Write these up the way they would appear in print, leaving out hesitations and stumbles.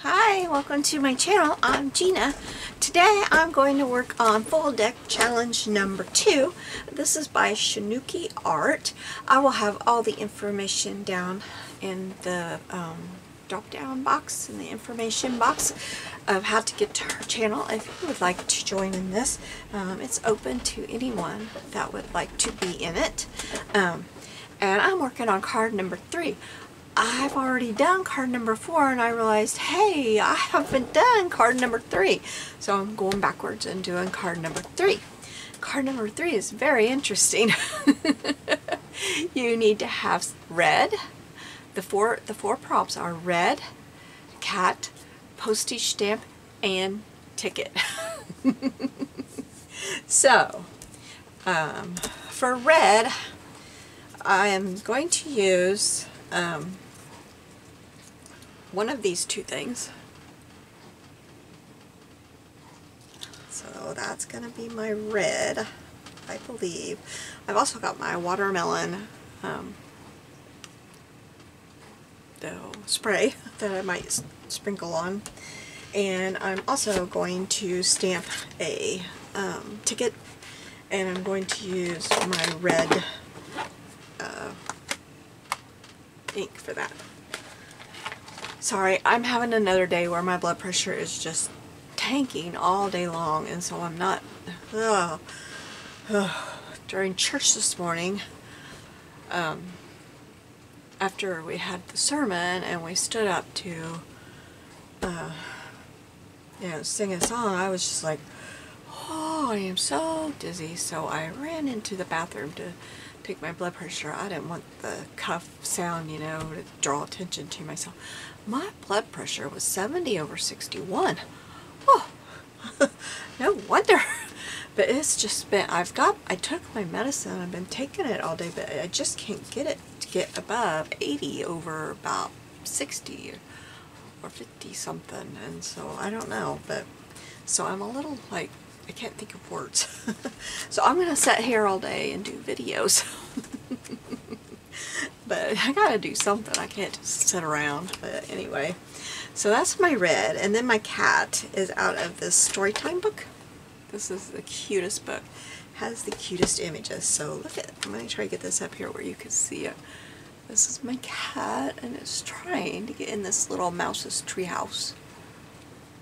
Hi, welcome to my channel. I'm Gina. Today I'm going to work on Full Deck Challenge number 2. This is by Shanoukiart. I will have all the information down in the drop-down box, in the information box of how to get to her channel if you would like to join in this. It's open to anyone that would like to be in it. And I'm working on card number 3. I've already done card number 4 and I realized, hey, I haven't done card number 3. So I'm going backwards and doing card number 3. Card number 3 is very interesting. You need to have red. The four prompts are red, cat, postage stamp, and ticket. So, for red, I am going to use one of these two things. So that's going to be my red, I believe. I've also got my watermelon the spray that I might sprinkle on. And I'm also going to stamp a ticket, and I'm going to use my red ink for that. Sorry, I'm having another day where my blood pressure is just tanking all day long, and so I'm not during church this morning, after we had the sermon and we stood up to sing a song, I was just like, oh, I am so dizzy. So I ran into the bathroom to take my blood pressure. I didn't want the cuff sound, you know, to draw attention to myself. My blood pressure was 70/61. Oh, no wonder. But it's just been, I took my medicine, I've been taking it all day, but I just can't get it to get above 80 over about 60 or 50 something. And so I don't know, but so I'm a little like, I can't think of words. So I'm going to sit here all day and do videos. But I gotta do something. I can't just sit around. But anyway, so that's my red. And then my cat is out of this Storytime book. This is the cutest book. Has the cutest images. So look at, I'm going to try to get this up here where you can see it. This is my cat, and it's trying to get in this little mouse's treehouse.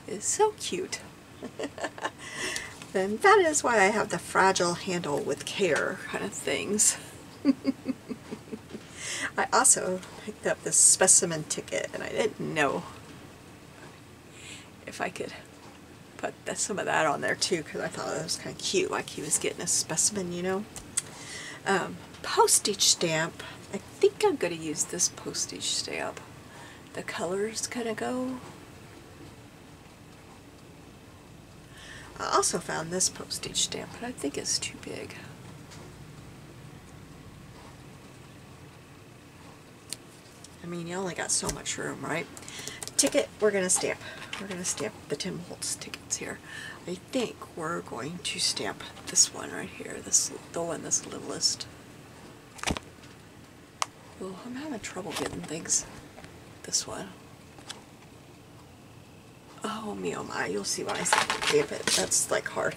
It's so cute. And that is why I have the fragile handle with care kind of things. I also picked up this specimen ticket, and I didn't know if I could put some of that on there too, because I thought it was kind of cute, like he was getting a specimen, you know. Postage stamp. I think I'm going to use this postage stamp. The color's going to go. I also found this postage stamp, but I think it's too big. I mean, you only got so much room, right? Ticket, we're going to stamp. We're going to stamp the Tim Holtz tickets here. I think we're going to stamp this one right here, the one that's littlest. Oh, I'm having trouble getting things. This one. Oh, me oh my, you'll see when I stamp it. That's like hard.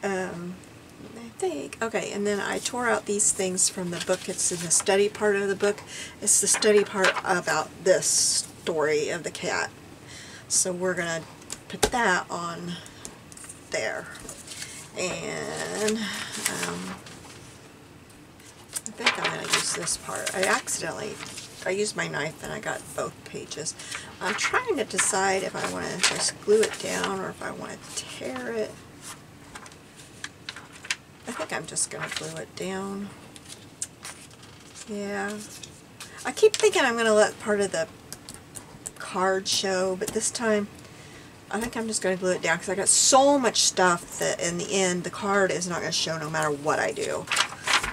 I think, okay, and then I tore out these things from the book. It's in the study part of the book. It's the study part about this story of the cat. So we're going to put that on there. And I think I'm going to use this part. I used my knife and I got both pages. I'm trying to decide if I want to just glue it down or if I want to tear it. I think I'm just going to glue it down. Yeah. I keep thinking I'm going to let part of the card show, but this time I think I'm just going to glue it down because I got so much stuff that in the end the card is not going to show no matter what I do.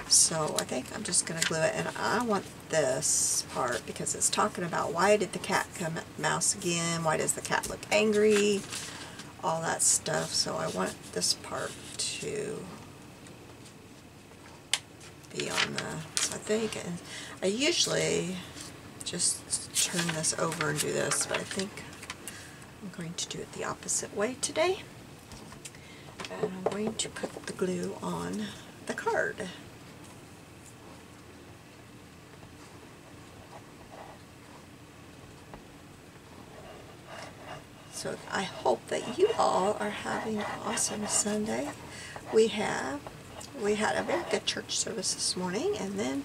So I think I'm just going to glue it, and I want this part because it's talking about why did the cat come at the mouse again, why does the cat look angry, all that stuff. So I want this part to be on the, so I think, and I usually just turn this over and do this, but I think I'm going to do it the opposite way today. And I'm going to put the glue on the card. So I hope that you all are having an awesome Sunday. We had a very good church service this morning, and then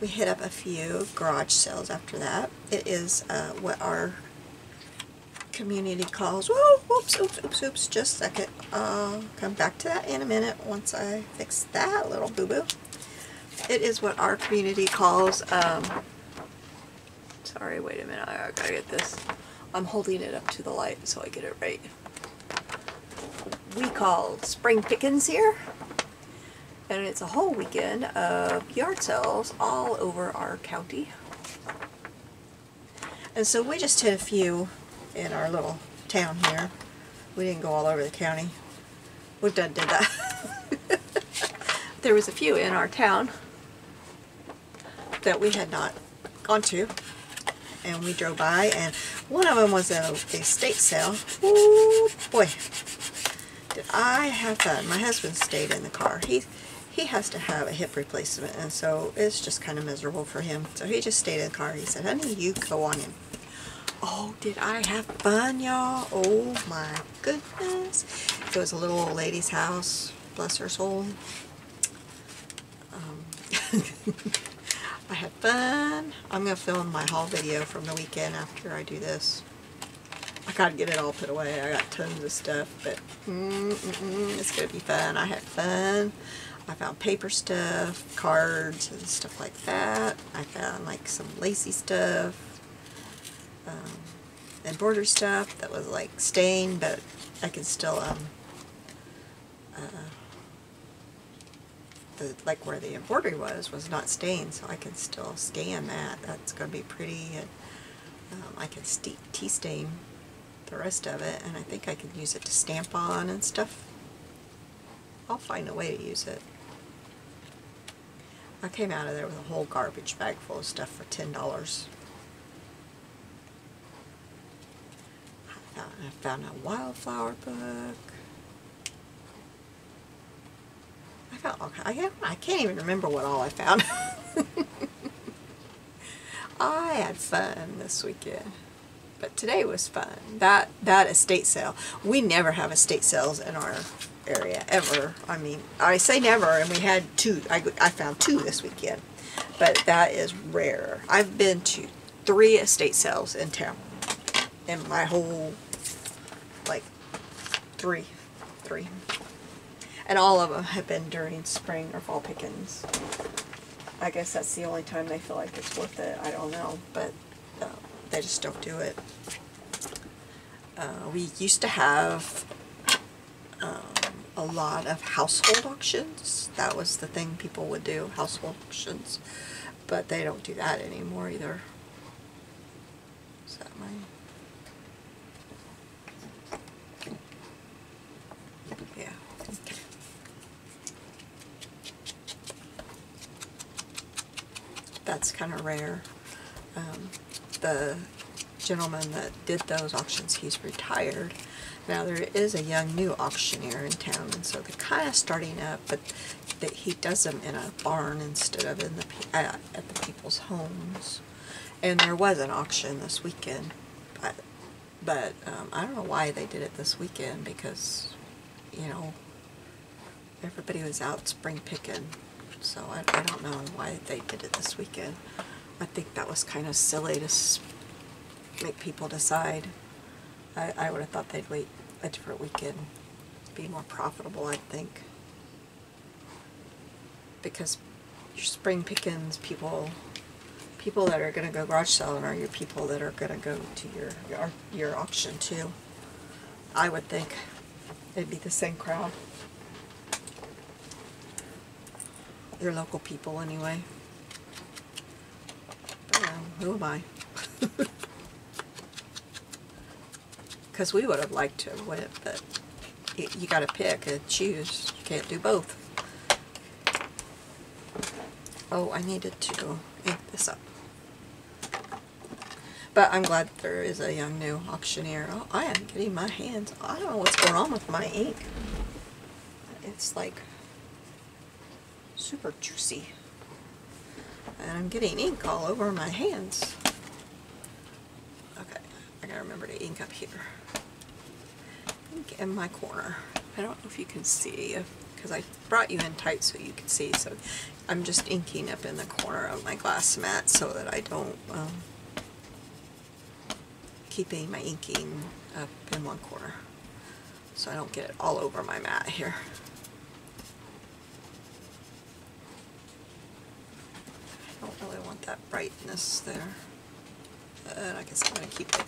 we hit up a few garage sales after that. It is what our community calls, whoa, oops, just a second. I'll come back to that in a minute once I fix that little boo-boo. It is what our community calls, sorry, wait a minute, I gotta get this. I'm holding it up to the light so I get it right. We call spring pickings here, and it's a whole weekend of yard sales all over our county. And so we just hit a few in our little town here. We didn't go all over the county. We did that. There was a few in our town that we had not gone to, and we drove by, and one of them was an estate sale. Ooh, boy, did I have fun. My husband stayed in the car. He has to have a hip replacement, and so it's just kind of miserable for him. So he just stayed in the car. He said, honey, you go on in. Oh, did I have fun, y'all? Oh my goodness. It was a little old lady's house, bless her soul. I had fun. I'm going to film my haul video from the weekend after I do this. I gotta get it all put away. I got tons of stuff, but it's going to be fun. I had fun. I found paper stuff, cards, and stuff like that. I found like some lacy stuff. Embroidery stuff that was like stained, but I can still like where the embroidery was not stained, so I can still scan that. That's going to be pretty, and I can tea stain the rest of it, and I think I can use it to stamp on and stuff. I'll find a way to use it. I came out of there with a whole garbage bag full of stuff for $10. I found a wildflower book. I can't even remember what all I found. I had fun this weekend, but today was fun. That estate sale. We never have estate sales in our area ever. I mean, I say never, and we had two. I found two this weekend, but that is rare. I've been to 3 estate sales in town in my whole, like, three. And all of them have been during spring or fall pickings. I guess that's the only time they feel like it's worth it. I don't know, but they just don't do it. We used to have a lot of household auctions. That was the thing people would do, household auctions. But they don't do that anymore either. Is that mine? Yeah. Okay. That's kind of rare. The gentleman that did those auctions, he's retired. Now there is a young new auctioneer in town, and so they're kind of starting up, but he does them in a barn instead of in at the people's homes. And there was an auction this weekend, but I don't know why they did it this weekend, because, you know, everybody was out spring picking, so I don't know why they did it this weekend. I think that was kind of silly to make people decide. I would have thought they'd wait a different weekend, be more profitable, I think. Because your spring pickings, people that are going to go garage selling are your people that are going to go to your auction too. I would think it'd be the same crowd. They're local people anyway. But, who am I? Because we would have liked to have went, but you got to pick and choose. You can't do both. Oh, I needed to ink this up. But I'm glad there is a young new auctioneer. Oh, I am getting my hands. I don't know what's going on with my ink. It's like super juicy. And I'm getting ink all over my hands. Okay, I gotta remember to ink up here. Ink in my corner. I don't know if you can see, because I brought you in tight so you can see. So I'm just inking up in the corner of my glass mat so that I don't keeping my inking up in one corner, so I don't get it all over my mat here. I don't really want that brightness there. I guess I'm going to keep it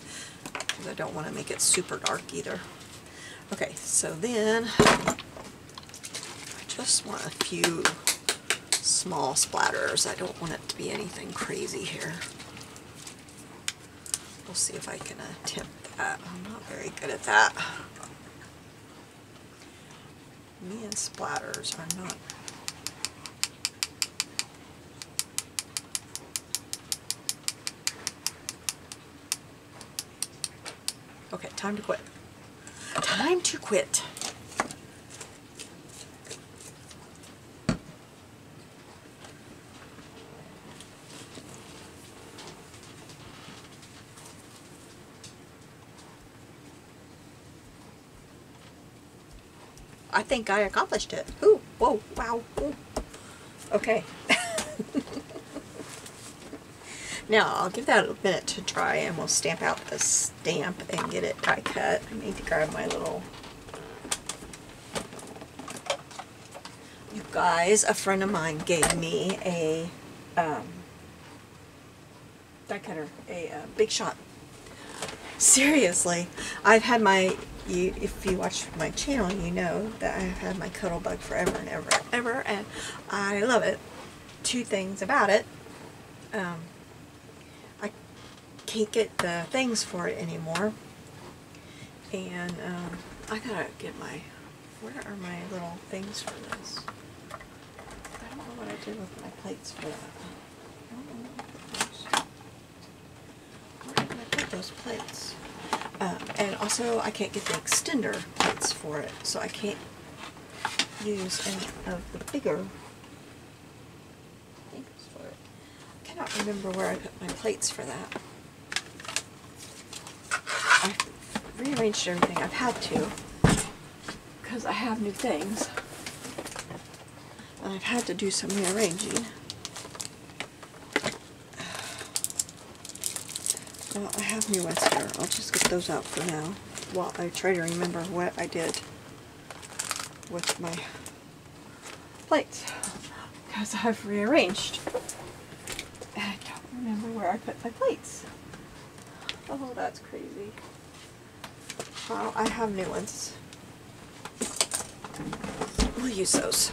because I don't want to make it super dark either. Okay, so then I just want a few small splatters. I don't want it to be anything crazy here. We'll see if I can attempt that. I'm not very good at that. Me and splatters are not. Okay, time to quit. Time to quit. I think I accomplished it. Ooh, whoa, wow, ooh. Okay. Now, I'll give that a minute to dry and we'll stamp out the stamp and get it die cut. I need to grab my little... You guys, a friend of mine gave me a die cutter, a Big Shot. Seriously, I've had my... if you watch my channel, you know that I've had my Cuttlebug forever and ever and ever, and I love it. Two things about it. I can't get the things for it anymore, and I gotta get my... Where are my little things for this? I don't know what I did with my plates for that. Where did I put those plates? And also, I can't get the extender plates for it, so I can't use any of the bigger things for it. I cannot remember where I put my plates for that. I've rearranged everything. I've had to, because I have new things, and I've had to do some rearranging. Well, I have new ones here. I'll just get those out for now while I try to remember what I did with my plates, because I've rearranged and I don't remember where I put my plates. Oh, that's crazy. Well, I have new ones. We'll use those.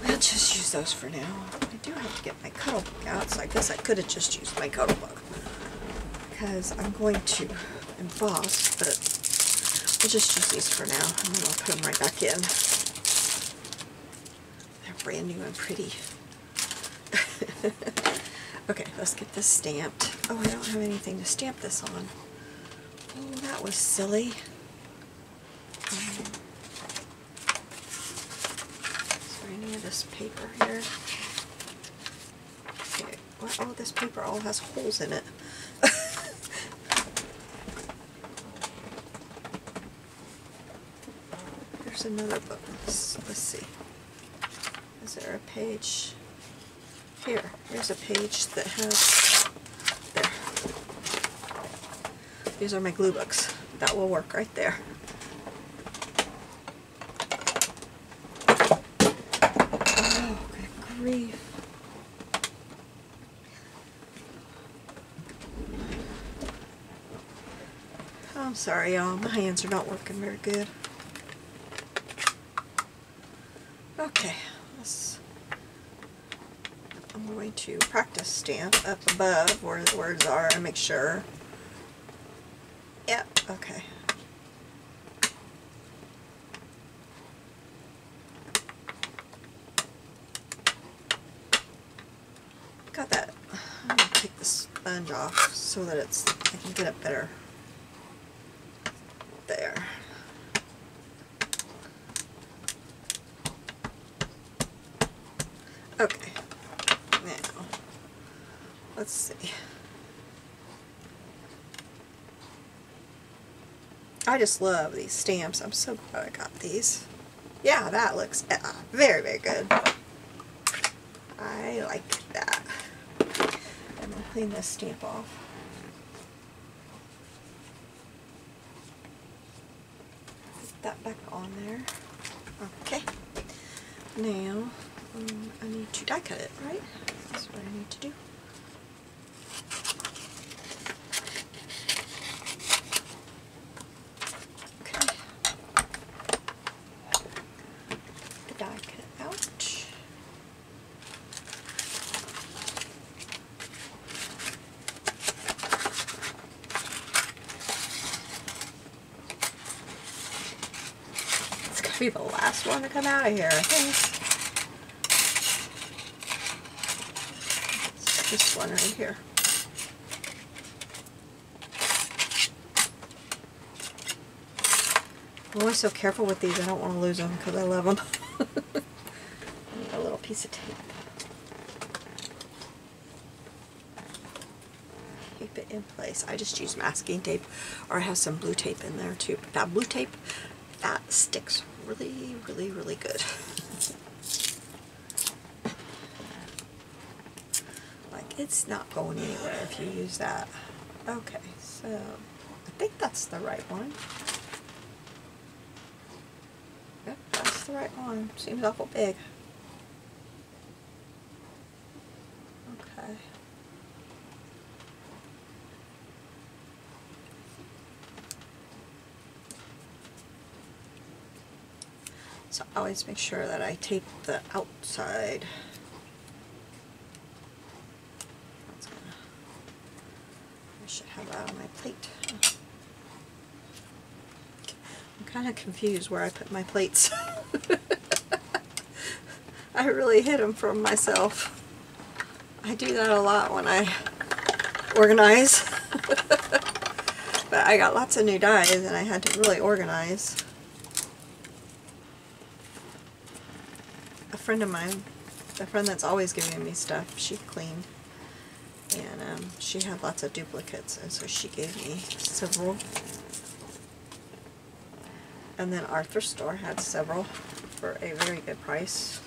We'll just use those for now. I do have to get my Cuttlebug out, so I guess I could have just used my Cuttlebug, because I'm going to emboss, but we'll just use these for now, and then I'll put them right back in. They're brand new and pretty. Okay, let's get this stamped. Oh, I don't have anything to stamp this on. Oh, that was silly. Any of this paper here? Okay. Well, oh, this paper all has holes in it. There's another book. Let's see. Is there a page? Here. Here's a page that has... There. These are my glue books. That will work right there. Grief. I'm sorry, y'all. My hands are not working very good. Okay, I'm going to practice stamp up above where the words are and make sure. Yep, okay. Got that. I'm going to take this sponge off so that I can get it better. There. Okay, now, let's see. I just love these stamps. I'm so glad I got these. Yeah, that looks very, very good. I like that. I'm going to clean this stamp off. Put that back on there. Okay. Now, I need to die cut it, right? That's what I need to do. Okay. The die cut out. It's gonna be the last one to come out of here, I think. This one right here. I'm always so careful with these. I don't want to lose them because I love them. I need a little piece of tape. Keep it in place. I just use masking tape, or I have some blue tape in there too. But that blue tape, that sticks really, really, really good. It's not going anywhere if you use that. Okay, so I think that's the right one. Yep, that's the right one. Seems awful big. Okay. So I always make sure that I tape the outside. I should have that on my plate. I'm kind of confused where I put my plates. I really hid them from myself. I do that a lot when I organize. But I got lots of new dies and I had to really organize. A friend of mine, a friend that's always giving me stuff, she cleaned. And she had lots of duplicates, and so she gave me several. And then Arthur's store had several for a very good price.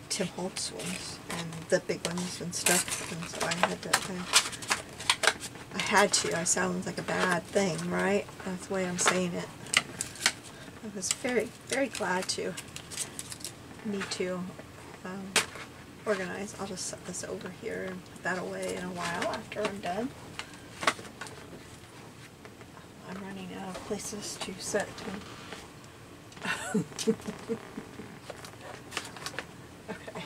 Tim Holtz ones, and the big ones and stuff. And so I had to. I sound like a bad thing, right? That's the way I'm saying it. I was very, very glad to. Need to. Organize. I'll just set this over here and put that away in a while after I'm done. I'm running out of places to set them. Okay.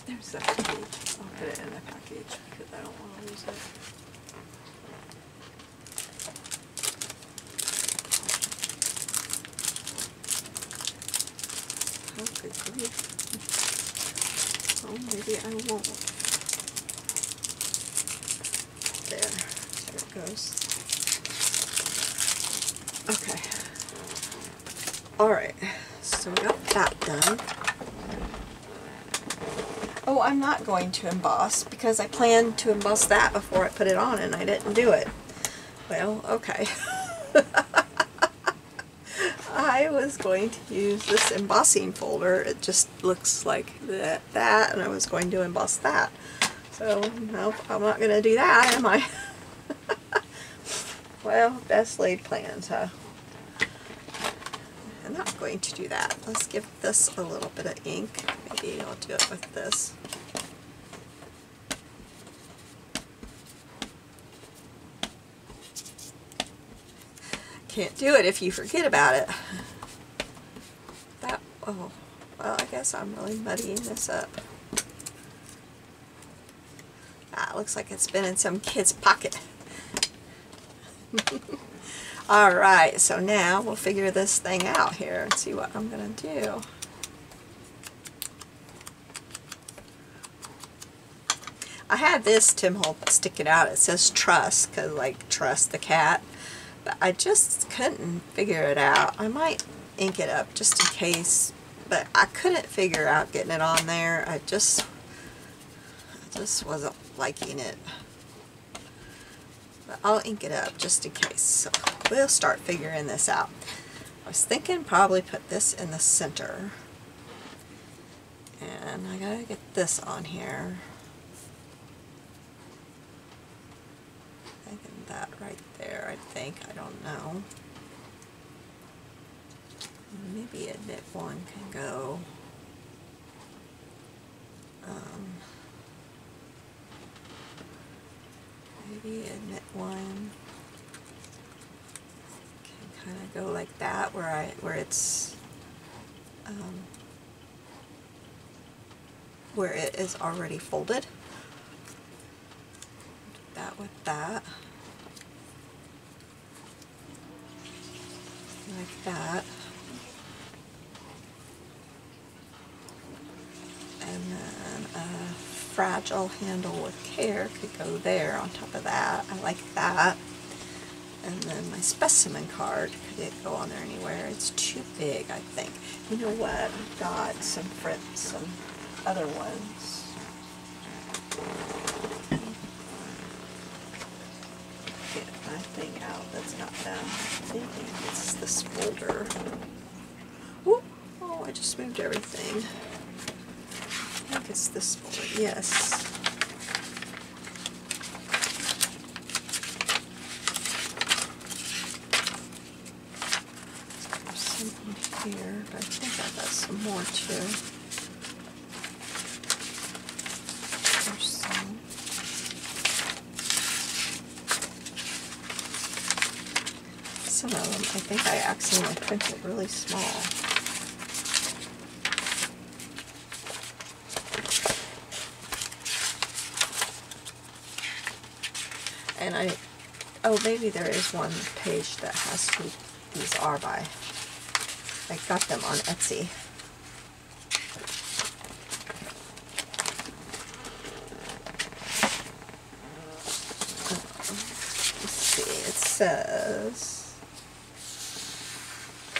There's that package. I'll put it in the package because I don't want to lose it. Oh, good grief. Oh, maybe I won't. There it goes. Okay. Alright, so we got that done. Oh, I'm not going to emboss because I planned to emboss that before I put it on and I didn't do it. Well, okay. I was going to use this embossing folder. It just looks like that, and I was going to emboss that. So, no, I'm not going to do that, am I? Well, best laid plans, huh? I'm not going to do that. Let's give this a little bit of ink. Maybe I'll do it with this. Can't do it if you forget about it. That, oh, well, I guess I'm really muddying this up. Ah, looks like it's been in some kid's pocket. Alright, so now we'll figure this thing out here and see what I'm going to do. I had this Tim Holtz sticking out. It says trust, because like trust the cat. But I just couldn't figure it out. I might ink it up just in case, but I couldn't figure out getting it on there. I just wasn't liking it. But I'll ink it up just in case. So we'll start figuring this out. I was thinking probably put this in the center. And I gotta get this on here. Thinking that right there, I think. I don't know. Maybe a knit one can go. Maybe a knit one can kind of go like that, where it's where it is already folded. Do that with that, like that. And then a fragile handle with care could go there on top of that. I like that. And then my specimen card, could it go on there anywhere? It's too big, I think. You know what? I've got some other ones. Get my thing out that's not done. I think it's this folder. Whoop. Oh, I just moved everything. I think it's this folder, yes. There's some in here, but I think I got some more too. There's some. Some of them, I think I accidentally printed really small. And oh, maybe there is one page that has who these are by. I got them on Etsy. Let's see, it says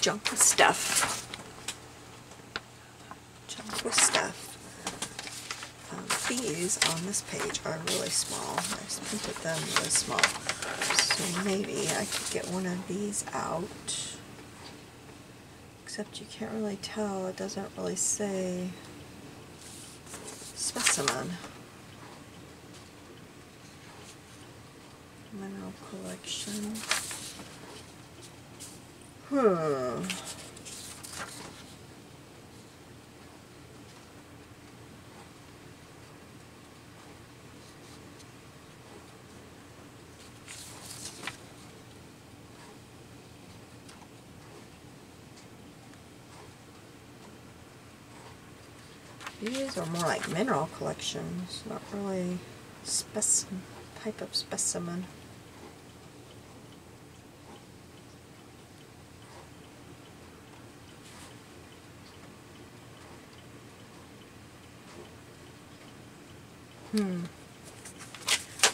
junk with stuff. Junk with stuff. These on this page are really small. I just printed them really small. So maybe I could get one of these out. Except you can't really tell. It doesn't really say specimen. Mineral collection. These are more like mineral collections, not really type of specimen.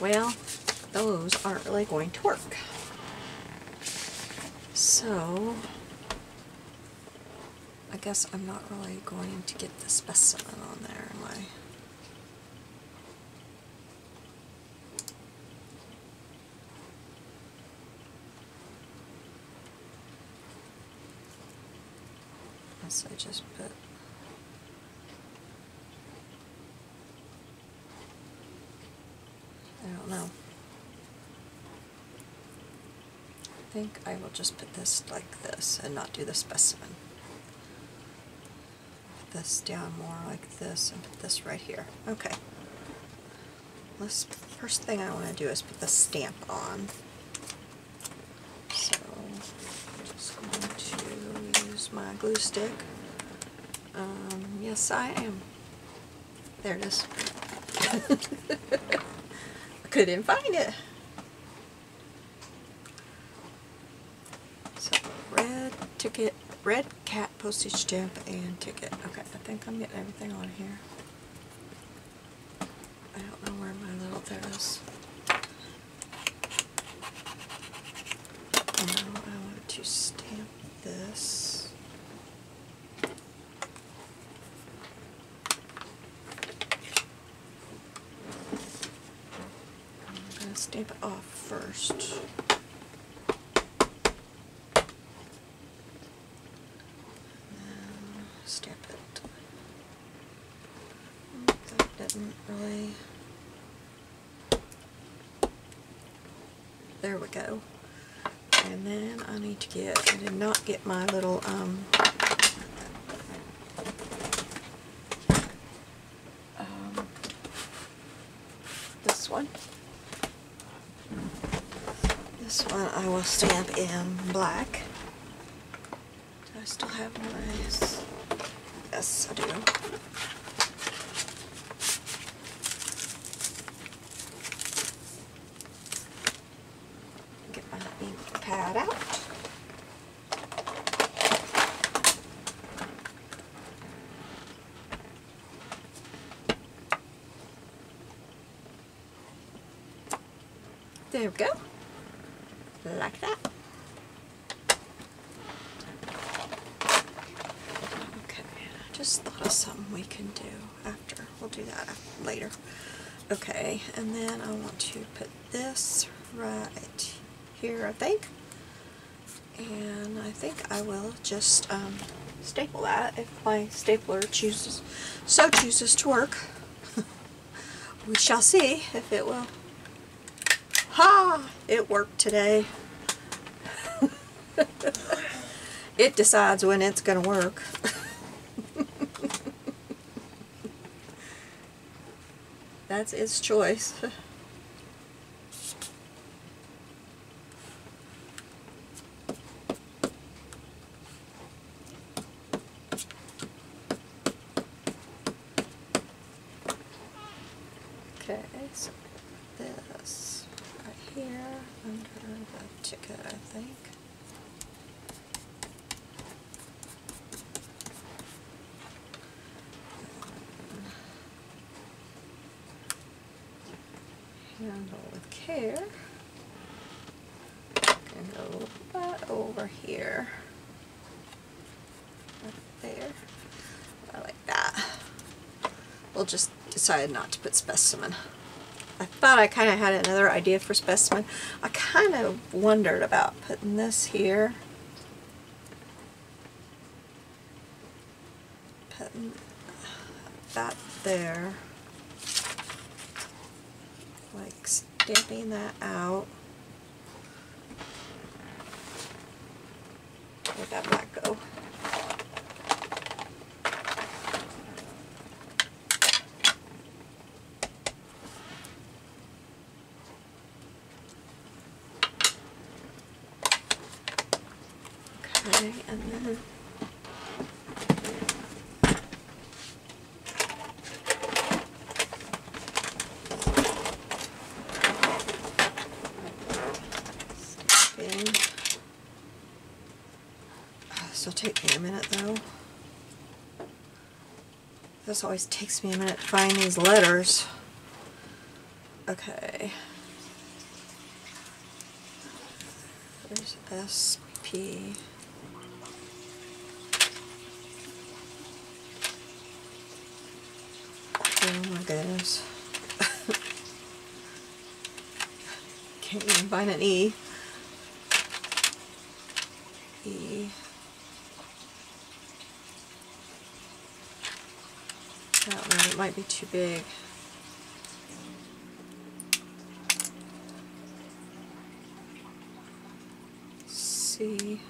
Well, those aren't really going to work. So I guess I'm not really going to get the specimen on there, am I? Unless I just put I don't know. I think I will just put this like this and not do the specimen. Put this down more like this and put this right here. Okay. First thing I want to do is put the stamp on. So I'm just going to use my glue stick. Yes, I am. There it is. I couldn't find it. So red ticket, red cat postage stamp and ticket. Okay, I think I'm getting everything on here. I don't know where my there it is. Now I want to stamp this. I'm going to stamp it off first. Stamp it. That didn't really. There we go. And then I need to get, I did not get my little this one. This one I will stamp in black. Do I still have my? Yes, I do. Get my ink pad out. There we go. Like that. Just thought of something we can do after. We'll do that later. Okay, and then I want to put this right here, I think. And I think I will just staple that if my stapler chooses to work. We shall see if it will. Ha! It worked today. It decides when it's going to work. That's its choice. Okay, so this right here under the ticket, I think. Handle with care. And go right over here. Right there. I like that. We'll just decide not to put specimen. I thought I kind of had another idea for specimen. I kind of wondered about putting this here. Putting that there. Like stamping that out. Where'd that black go? Okay, and then this will take me a minute though. This always takes me a minute to find these letters. Okay. There's SP. Oh my goodness. Can't even find an E. E. I don't know, it might be too big. C.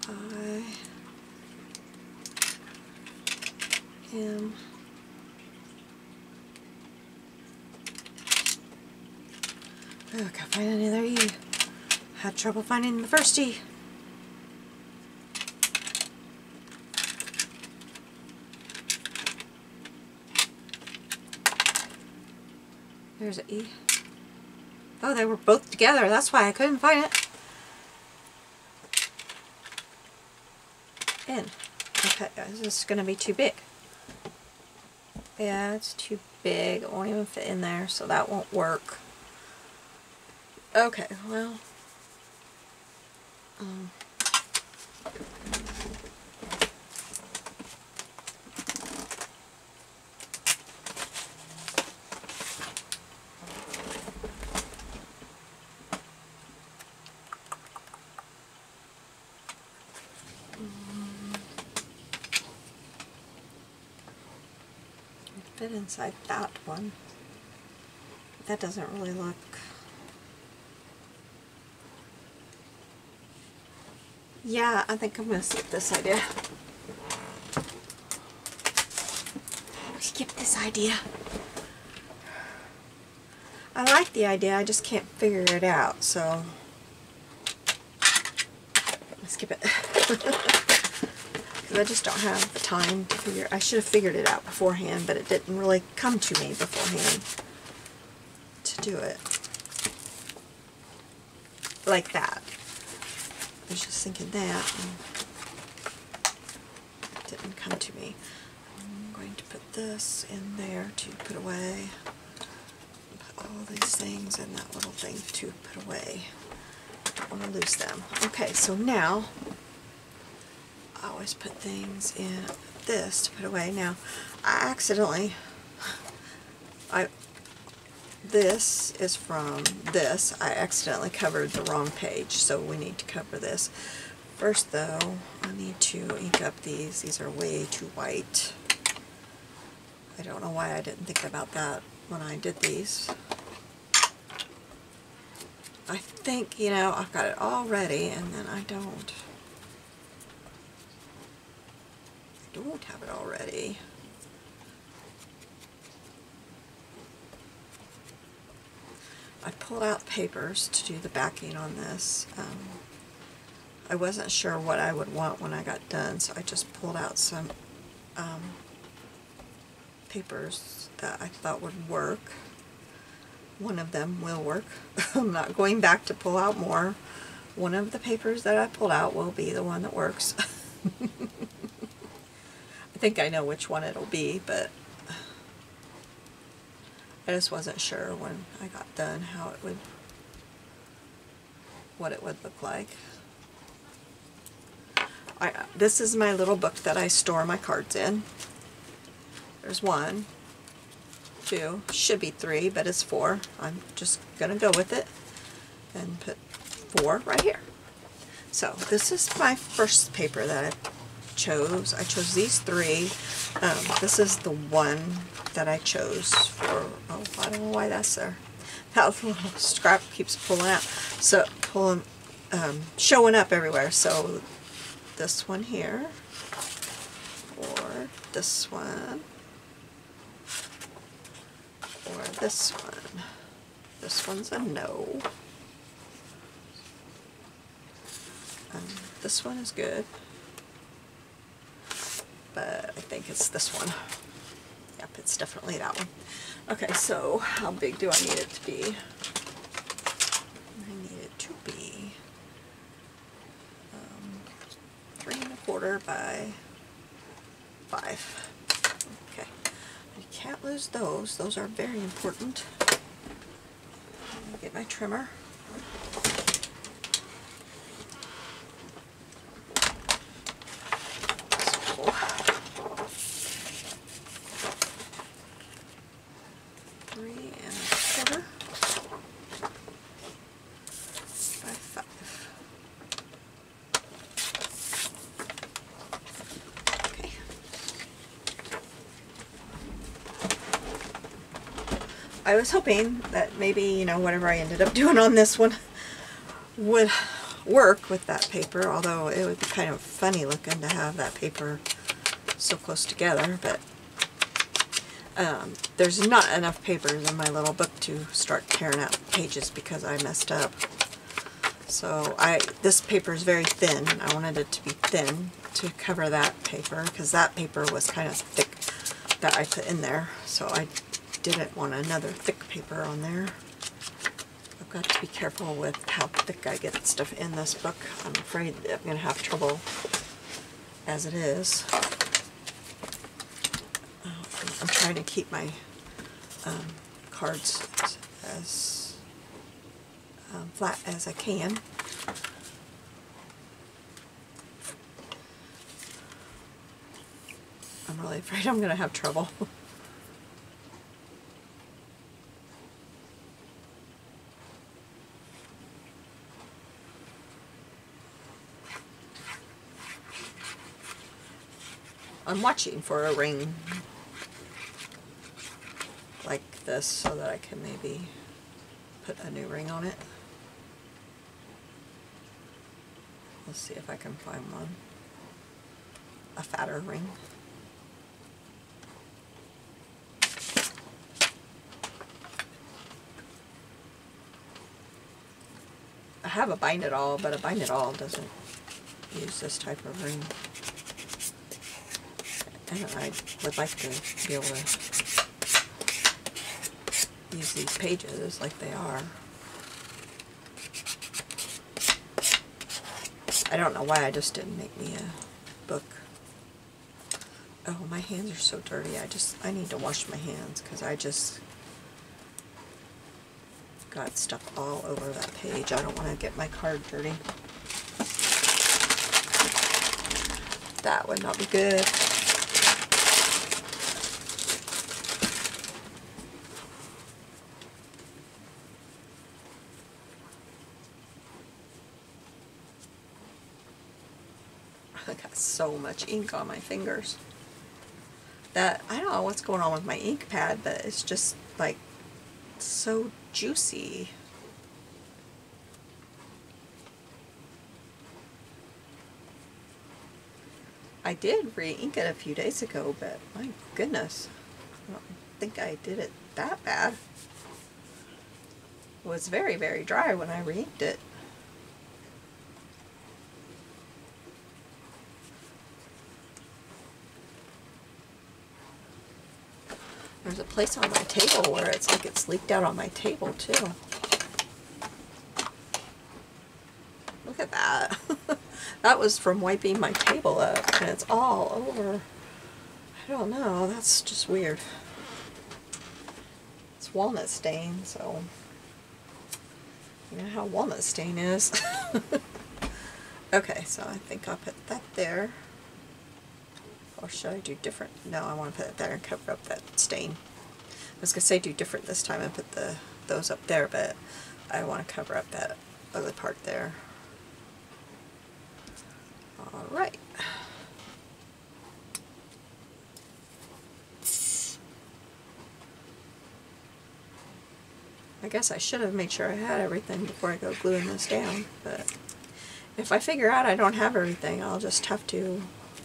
I. M. Oh, I can't find another E. Had trouble finding the first E. There's an E. Oh, they were both together. That's why I couldn't find it. N. Okay, this is going to be too big. Yeah, it's too big. It won't even fit in there, so that won't work. Okay, well, fit inside that one. That doesn't really look... Yeah, I think I'm going to skip this idea. Skip this idea. I like the idea, I just can't figure it out, so let's skip it. Because I just don't have the time to figure. I should have figured it out beforehand, but it didn't really come to me beforehand to do it like that. I was just thinking that, and it didn't come to me. I'm going to put this in there to put away. Put all these things in that little thing to put away. I don't want to lose them. Okay, so now I always put things in this to put away. Now, I accidentally, this is from this. I accidentally covered the wrong page, so we need to cover this. First though, I need to ink up these. These are way too white. I don't know why I didn't think about that when I did these. I think, you know, I've got it all ready, and then I don't have it all ready. I pulled out papers to do the backing on this. I wasn't sure what I would want when I got done, so I just pulled out some papers that I thought would work. One of them will work. I'm not going back to pull out more. One of the papers that I pulled out will be the one that works. I think I know which one it'll be, but I just wasn't sure when I got done what it would look like. This is my little book that I store my cards in. There's 1, 2, should be 3, but it's 4. I'm just gonna go with it and put 4 right here. So this is my first paper that I chose. I chose these 3. This is the one that I chose for, oh, I don't know why that's there. That little scrap keeps pulling out. So, showing up everywhere. So, this one here, or this one, or this one. This one's a no. This one is good. But I think it's this one. Yep, it's definitely that one. Okay, so how big do I need it to be? I need it to be 3 1/4 by 5. Okay, you can't lose those. Those are very important. Let me get my trimmer. I was hoping that maybe, you know, whatever I ended up doing on this one would work with that paper, although it would be kind of funny looking to have that paper so close together, but there's not enough papers in my little book to start tearing out pages because I messed up. So this paper is very thin, and I wanted it to be thin to cover that paper, because that paper was kind of thick that I put in there, so I didn't want another thick paper on there. I've got to be careful with how thick I get stuff in this book. I'm afraid I'm going to have trouble as it is. I'm trying to keep my cards as flat as I can. I'm really afraid I'm going to have trouble. I'm watching for a ring like this so that I can maybe put a new ring on it. Let's see if I can find one. A fatter ring. I have a bind it all, but a bind it all doesn't use this type of ring. And I would like to be able to use these pages like they are. I don't know why I just didn't make me a book. Oh, my hands are so dirty. I need to wash my hands because I just got stuff all over that page. I don't want to get my card dirty. That would not be good. I got so much ink on my fingers that I don't know what's going on with my ink pad, but it's just like so juicy. I did re-ink it a few days ago, but my goodness, I don't think I did it that bad. It was very, very dry when I re-inked it. There's a place on my table where it's like it's leaked out on my table too. Look at that. That was from wiping my table up and it's all over. I don't know, that's just weird. It's walnut stain, so you know how walnut stain is. Okay, so I think I'll put that there. Or should I do different? No, I want to put it there and cover up that stain. I was going to say do different this time and put those up there, but I want to cover up that other part there. Alright. I guess I should have made sure I had everything before I go gluing this down, but if I figure out I don't have everything, I'll just have to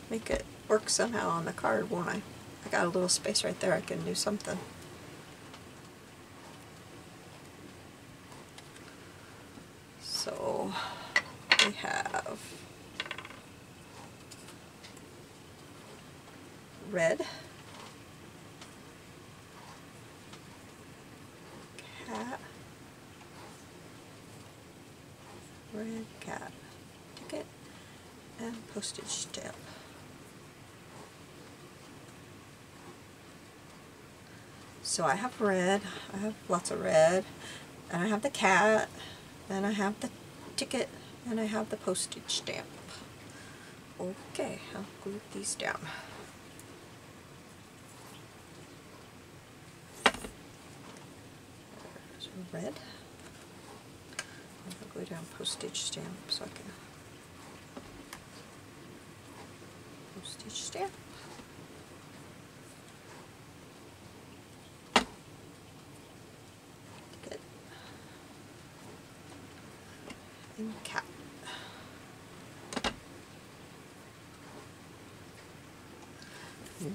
make it work somehow on the card, won't I? I got a little space right there, I can do something. So we have red, cat, red cat, ticket, and postage stamp. So I have red, I have lots of red, and I have the cat, and I have the ticket, and I have the postage stamp. Okay, I'll glue these down. There's red. I'll glue down postage stamp so I can postage stamp. And cat.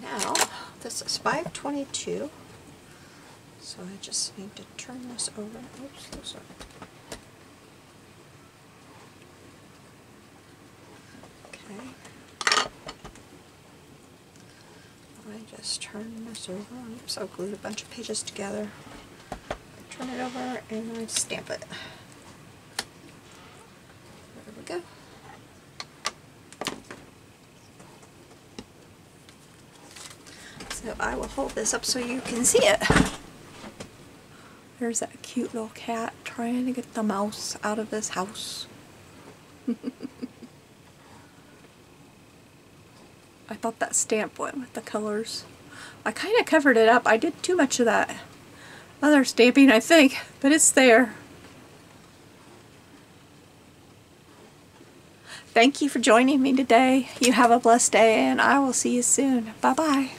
Now, this is 522, so I just need to turn this over. Oops, those are. Okay. I just turn this over. Oops, I glued a bunch of pages together. I turn it over and I stamp it. There we go. So I will hold this up so you can see it. There's that cute little cat trying to get the mouse out of this house. I thought that stamp went with the colors. I kind of covered it up. I did too much of that other stamping, I think, but it's there. Thank you for joining me today. You have a blessed day, and I will see you soon. Bye-bye.